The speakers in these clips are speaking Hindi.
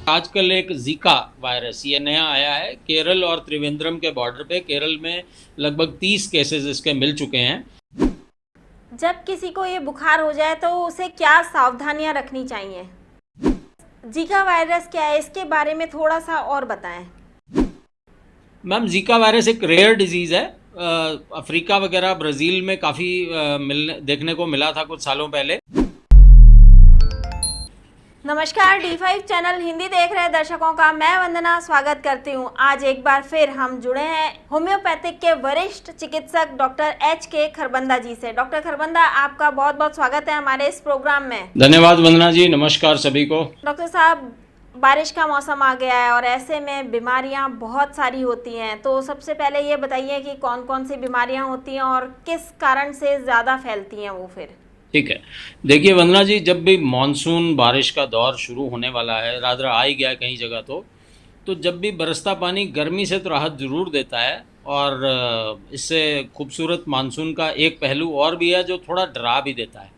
आजकल एक जीका वायरस ये नया आया है। केरल और त्रिवेंद्रम के बॉर्डर पे केरल में लगभग 30 केसेस इसके मिल चुके हैं। जब किसी को ये बुखार हो जाए तो उसे क्या सावधानियां रखनी चाहिए? जीका वायरस क्या है, इसके बारे में थोड़ा सा और बताएं। मैम, जीका वायरस एक रेयर डिजीज़ है। अफ्रीका वगैरह ब्राज़ील में काफ़ी देखने को मिला था कुछ सालों पहले। नमस्कार, D5 चैनल हिंदी देख रहे दर्शकों का मैं वंदना स्वागत करती हूं। आज एक बार फिर हम जुड़े हैं होम्योपैथिक के वरिष्ठ चिकित्सक डॉक्टर HK खरबंदा जी से। डॉक्टर खरबंदा, आपका बहुत बहुत स्वागत है हमारे इस प्रोग्राम में। धन्यवाद वंदना जी, नमस्कार सभी को। डॉक्टर साहब, बारिश का मौसम आ गया है और ऐसे में बीमारियां बहुत सारी होती हैं, तो सबसे पहले ये बताइए कि कौन कौन सी बीमारियां होती हैं और किस कारण से ज़्यादा फैलती हैं वो फिर। ठीक है, देखिए वंदना जी, जब भी मानसून बारिश का दौर शुरू होने वाला है, रादर आ ही गया है कई जगह तो जब भी बरसता पानी गर्मी से तो राहत ज़रूर देता है। और इससे खूबसूरत मानसून का एक पहलू और भी है जो थोड़ा डरा भी देता है।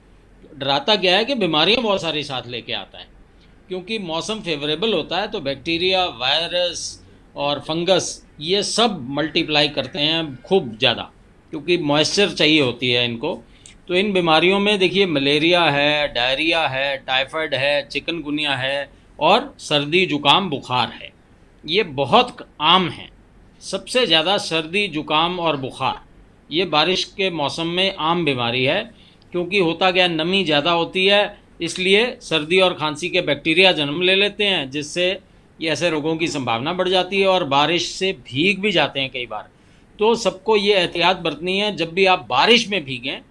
डराता क्या है कि बीमारियां बहुत सारी साथ लेके आता है। क्योंकि मौसम फेवरेबल होता है तो बैक्टीरिया, वायरस और फंगस ये सब मल्टीप्लाई करते हैं खूब ज़्यादा, क्योंकि मॉइस्चर चाहिए होती है इनको। तो इन बीमारियों में देखिए, मलेरिया है, डायरिया है, टाइफाइड है, चिकनगुनिया है और सर्दी जुकाम बुखार है। ये बहुत आम हैं। सबसे ज़्यादा सर्दी जुकाम और बुखार ये बारिश के मौसम में आम बीमारी है। क्योंकि होता क्या, नमी ज़्यादा होती है, इसलिए सर्दी और खांसी के बैक्टीरिया जन्म ले लेते हैं, जिससे ये ऐसे रोगों की संभावना बढ़ जाती है और बारिश से भीग भी जाते हैं कई बार। तो सबको ये एहतियात बरतनी है, जब भी आप बारिश में भीगें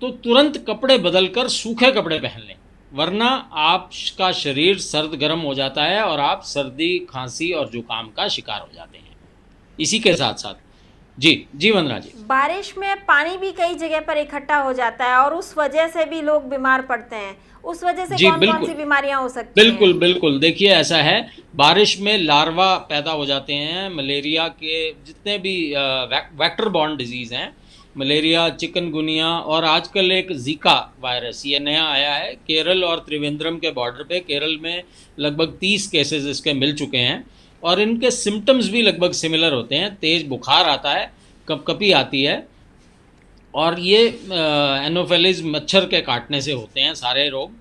तो तुरंत कपड़े बदलकर सूखे कपड़े पहन लें, वरना आपका शरीर सर्द गर्म हो जाता है और आप सर्दी, खांसी और जुकाम का शिकार हो जाते हैं। इसी के साथ साथ जी वंदना जी, बारिश में पानी भी कई जगह पर इकट्ठा हो जाता है और उस वजह से भी लोग बीमार पड़ते हैं। उस वजह से जी कौन कौन सी बिल्कुल बीमारियां हो सकती बिल्कुल हैं? बिल्कुल। देखिए, ऐसा है, बारिश में लार्वा पैदा हो जाते हैं मलेरिया के। जितने भी वेक्टर बॉर्न डिजीज़ हैं, मलेरिया, चिकनगुनिया और आजकल एक जीका वायरस ये नया आया है। केरल और त्रिवेंद्रम के बॉर्डर पे केरल में लगभग 30 केसेस इसके मिल चुके हैं और इनके सिम्टम्स भी लगभग सिमिलर होते हैं। तेज़ बुखार आता है, कपकपी आती है और ये एनोफेलिस मच्छर के काटने से होते हैं सारे रोग।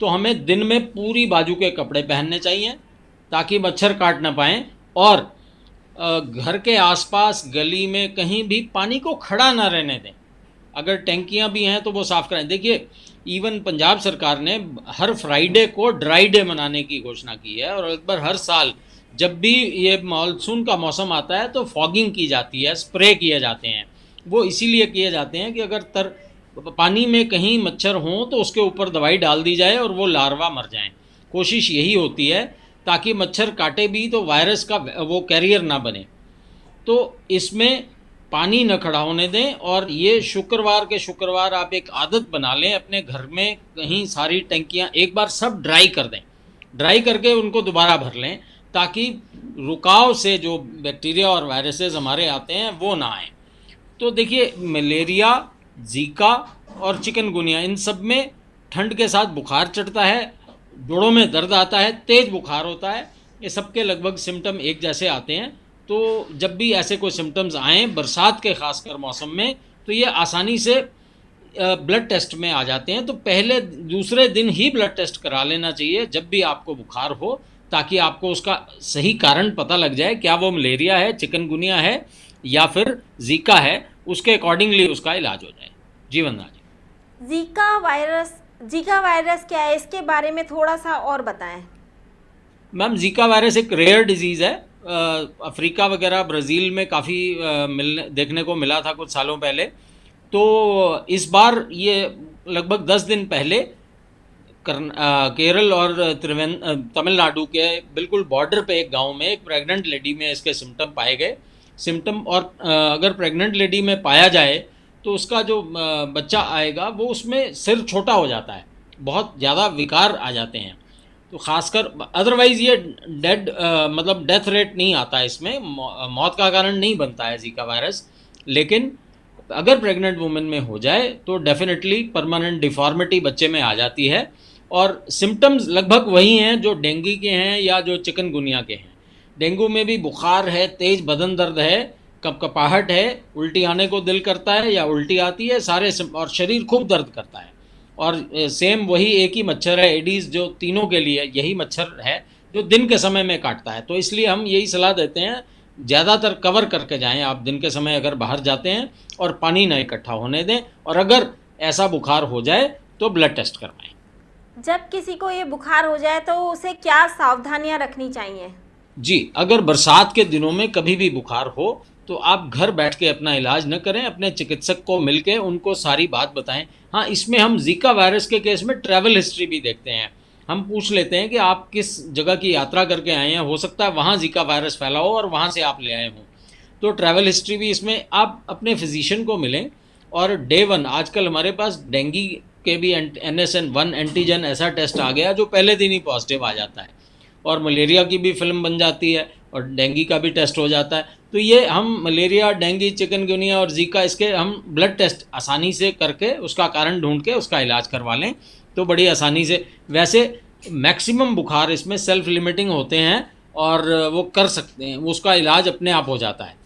तो हमें दिन में पूरी बाजू के कपड़े पहनने चाहिए ताकि मच्छर काट ना पाएँ। और घर के आसपास गली में कहीं भी पानी को खड़ा ना रहने दें। अगर टैंकियां भी हैं तो वो साफ़ करें। देखिए, इवन पंजाब सरकार ने हर फ्राइडे को ड्राई डे मनाने की घोषणा की है और एक बार हर साल जब भी ये मानसून का मौसम आता है तो फॉगिंग की जाती है, स्प्रे किए जाते हैं। वो इसीलिए किए जाते हैं कि अगर पानी में कहीं मच्छर हों तो उसके ऊपर दवाई डाल दी जाए और वो लार्वा मर जाएं। कोशिश यही होती है ताकि मच्छर काटे भी तो वायरस का वो कैरियर ना बने। तो इसमें पानी न खड़ा होने दें। और ये शुक्रवार के शुक्रवार आप एक आदत बना लें, अपने घर में कहीं सारी टंकियां एक बार सब ड्राई कर दें, ड्राई करके उनको दोबारा भर लें, ताकि रुकाव से जो बैक्टीरिया और वायरसेस हमारे आते हैं वो ना आए। तो देखिए, मलेरिया, जीका और चिकनगुनिया, इन सब में ठंड के साथ बुखार चढ़ता है, जोड़ों में दर्द आता है, तेज़ बुखार होता है। ये सबके लगभग सिम्टम एक जैसे आते हैं। तो जब भी ऐसे कोई सिम्टम्स आएँ बरसात के ख़ासकर मौसम में, तो ये आसानी से ब्लड टेस्ट में आ जाते हैं। तो पहले दूसरे दिन ही ब्लड टेस्ट करा लेना चाहिए जब भी आपको बुखार हो, ताकि आपको उसका सही कारण पता लग जाए, क्या वो मलेरिया है, चिकनगुनिया है या फिर जीका है। उसके अकॉर्डिंगली उसका इलाज हो जाए। जी वंदना जी। जीका वायरस क्या है, इसके बारे में थोड़ा सा और बताएं। मैम, जीका वायरस एक रेयर डिजीज़ है। अफ्रीका वगैरह ब्राज़ील में काफ़ी देखने को मिला था कुछ सालों पहले। तो इस बार ये लगभग 10 दिन पहले केरल और तमिलनाडु के बिल्कुल बॉर्डर पे एक गांव में एक प्रेग्नेंट लेडी में इसके सिम्टम पाए गए। और अगर प्रेग्नेंट लेडी में पाया जाए तो उसका जो बच्चा आएगा वो उसमें सिर छोटा हो जाता है, बहुत ज़्यादा विकार आ जाते हैं। तो ख़ासकर अदरवाइज़ ये मतलब डेथ रेट नहीं आता है, इसमें मौत का कारण नहीं बनता है जीका वायरस। लेकिन अगर प्रेग्नेंट वुमेन में हो जाए तो डेफिनेटली परमानेंट डिफॉर्मिटी बच्चे में आ जाती है और सिम्टम्स लगभग वही हैं जो डेंगू के हैं या जो चिकनगुनिया के हैं। डेंगू में भी बुखार है, तेज़ बदन दर्द है, कपकपाहट है, उल्टी आने को दिल करता है या उल्टी आती है, और शरीर खूब दर्द करता है। और सेम वही एक ही मच्छर है एडीज़, जो तीनों के लिए यही मच्छर है जो दिन के समय में काटता है। तो इसलिए हम यही सलाह देते हैं, ज़्यादातर कवर करके जाएं आप दिन के समय अगर बाहर जाते हैं, और पानी ना इकट्ठा होने दें, और अगर ऐसा बुखार हो जाए तो ब्लड टेस्ट करवाएं। जब किसी को ये बुखार हो जाए तो उसे क्या सावधानियां रखनी चाहिए? जी, अगर बरसात के दिनों में कभी भी बुखार हो तो आप घर बैठ के अपना इलाज न करें, अपने चिकित्सक को मिलके उनको सारी बात बताएं। हाँ, इसमें हम जीका वायरस के केस में ट्रैवल हिस्ट्री भी देखते हैं। हम पूछ लेते हैं कि आप किस जगह की यात्रा करके आए हैं, हो सकता है वहाँ जीका वायरस फैला हो और वहाँ से आप ले आए हों। तो ट्रैवल हिस्ट्री भी इसमें, आप अपने फिजिशियन को मिलें। और डे 1 आजकल हमारे पास डेंगू के भी NSN-1 एंटीजन ऐसा टेस्ट आ गया जो पहले दिन ही पॉजिटिव आ जाता है, और मलेरिया की भी फिल्म बन जाती है और डेंगू का भी टेस्ट हो जाता है। तो ये हम मलेरिया, डेंगू, चिकनगुनिया और जीका, इसके हम ब्लड टेस्ट आसानी से करके उसका कारण ढूंढ के उसका इलाज करवा लें तो बड़ी आसानी से। वैसे मैक्सिमम बुखार इसमें सेल्फ लिमिटिंग होते हैं और वो कर सकते हैं, उसका इलाज अपने आप हो जाता है।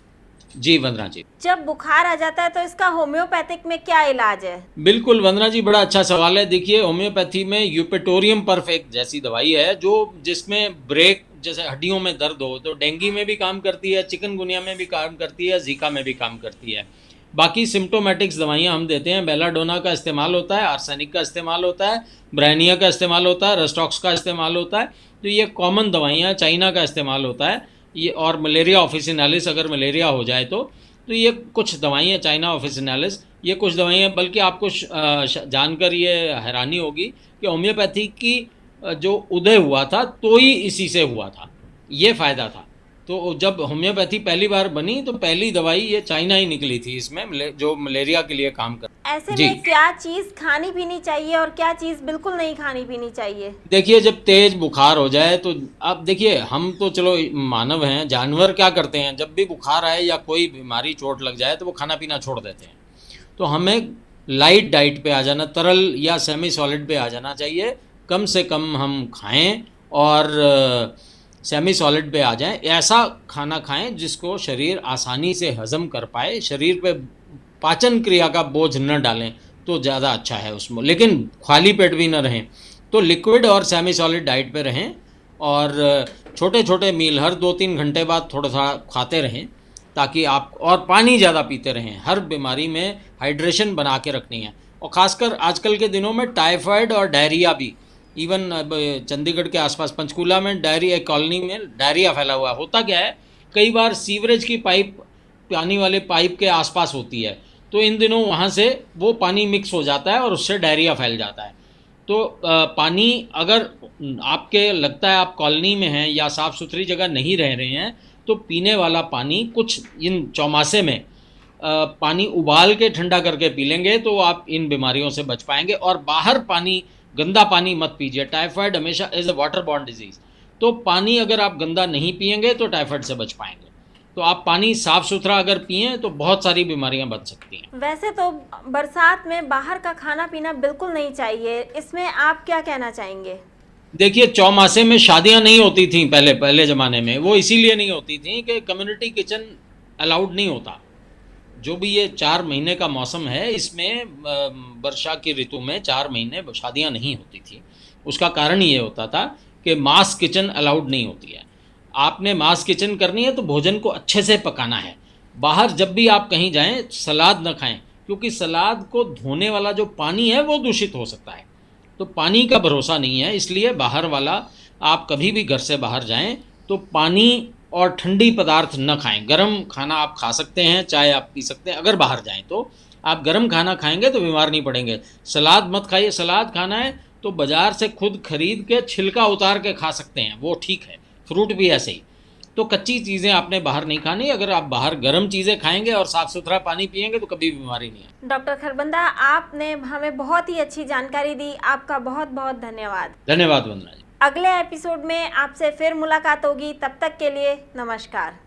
जी वंदना जी, जब बुखार आ जाता है तो इसका होम्योपैथिक में क्या इलाज है? बिल्कुल वंदना जी, बड़ा अच्छा सवाल है। देखिए, होम्योपैथी में यूपेटोरियम परफेक्ट जैसी दवाई है जो जिसमें ब्रेक, जैसे हड्डियों में दर्द हो तो डेंगू में भी काम करती है, चिकनगुनिया में भी काम करती है, जीका में भी काम करती है। बाकी सिम्टोमेटिक्स दवाइयाँ हम देते हैं, बेलाडोना का इस्तेमाल होता है, आर्सेनिक का इस्तेमाल होता है, ब्रायनिया का इस्तेमाल होता है, रस्टॉक्स का इस्तेमाल होता है। तो ये कॉमन दवाइयाँ, चाइना का इस्तेमाल होता है ये, और मलेरिया ऑफिसिनालिस अगर मलेरिया हो जाए तो ये कुछ दवाइयाँ, चाइना ऑफिसिनालिस, ये कुछ दवाइयाँ। बल्कि आपको जानकर ये हैरानी होगी कि होम्योपैथी की जो उदय हुआ था तो ही इसी से हुआ था, ये फ़ायदा था। तो जब होम्योपैथी पहली बार बनी तो पहली दवाई ये चाइना ही निकली थी इसमें, जो मलेरिया के लिए काम कर। ऐसे में क्या चीज़ खानी पीनी चाहिए और क्या चीज़ बिल्कुल नहीं खानी पीनी चाहिए? देखिए, जब तेज बुखार हो जाए तो अब देखिए, हम तो चलो मानव हैं, जानवर क्या करते हैं, जब भी बुखार आए या कोई बीमारी, चोट लग जाए तो वो खाना पीना छोड़ देते हैं। तो हमें लाइट डाइट पे आ जाना, तरल या सेमी सॉलिड पे आ जाना चाहिए। कम से कम हम खाएं और सेमी सॉलिड पे आ जाएं। ऐसा खाना खाएं जिसको शरीर आसानी से हजम कर पाए, शरीर पे पाचन क्रिया का बोझ न डालें तो ज़्यादा अच्छा है उसमें, लेकिन खाली पेट भी न रहें। तो लिक्विड और सेमी सॉलिड डाइट पे रहें और छोटे छोटे मील हर 2-3 घंटे बाद थोड़ा थोड़ा खाते रहें, ताकि आप, और पानी ज़्यादा पीते रहें। हर बीमारी में हाइड्रेशन बना के रखनी है। और ख़ासकर आजकल के दिनों में टाइफाइड और डायरिया भी, इवन चंडीगढ़ के आसपास पंचकूला में डायरिया कॉलोनी में डायरिया फैला हुआ है। होता क्या है, कई बार सीवरेज की पाइप, पानी वाले पाइप के आसपास होती है, तो इन दिनों वहाँ से वो पानी मिक्स हो जाता है और उससे डायरिया फैल जाता है। तो पानी, अगर आपके लगता है आप कॉलोनी में हैं या साफ़ सुथरी जगह नहीं रह रहे हैं, तो पीने वाला पानी कुछ इन चौमासे में पानी उबाल के ठंडा करके पी लेंगे तो आप इन बीमारियों से बच पाएंगे। और बाहर पानी, गंदा पानी मत पीजिए। टाइफाइड हमेशा is a water borne disease, तो पानी अगर आप गंदा नहीं पिएंगे तो टाइफाइड से बच पाएंगे। तो आप पानी साफ़ सुथरा अगर पिएं तो बहुत सारी बीमारियां बच सकती हैं। वैसे तो बरसात में बाहर का खाना पीना बिल्कुल नहीं चाहिए, इसमें आप क्या कहना चाहेंगे? देखिए, चौमासे में शादियां नहीं होती थी पहले ज़माने में, वो इसीलिए नहीं होती थी कि कम्युनिटी किचन अलाउड नहीं होता। जो भी ये 4 महीने का मौसम है, इसमें वर्षा की ऋतु में 4 महीने शादियां नहीं होती थी। उसका कारण ये होता था कि मास किचन अलाउड नहीं होती है। आपने मास किचन करनी है तो भोजन को अच्छे से पकाना है। बाहर जब भी आप कहीं जाएं, सलाद न खाएं, क्योंकि सलाद को धोने वाला जो पानी है वो दूषित हो सकता है। तो पानी का भरोसा नहीं है, इसलिए बाहर वाला, आप कभी भी घर से बाहर जाएं तो पानी और ठंडी पदार्थ न खाएं। गरम खाना आप खा सकते हैं, चाय आप पी सकते हैं। अगर बाहर जाएं तो आप गरम खाना खाएंगे तो बीमार नहीं पड़ेंगे। सलाद मत खाइए। सलाद खाना है तो बाज़ार से खुद खरीद के छिलका उतार के खा सकते हैं, वो ठीक है। फ्रूट भी ऐसे ही। तो कच्ची चीज़ें आपने बाहर नहीं खानी। अगर आप बाहर गर्म चीज़ें खाएंगे और साफ़ सुथरा पानी पिएंगे तो कभी बीमारी नहीं है। डॉक्टर खरबंदा, आपने हमें बहुत ही अच्छी जानकारी दी, आपका बहुत बहुत धन्यवाद। धन्यवाद वंदना जी। अगले एपिसोड में आपसे फिर मुलाकात होगी, तब तक के लिए नमस्कार।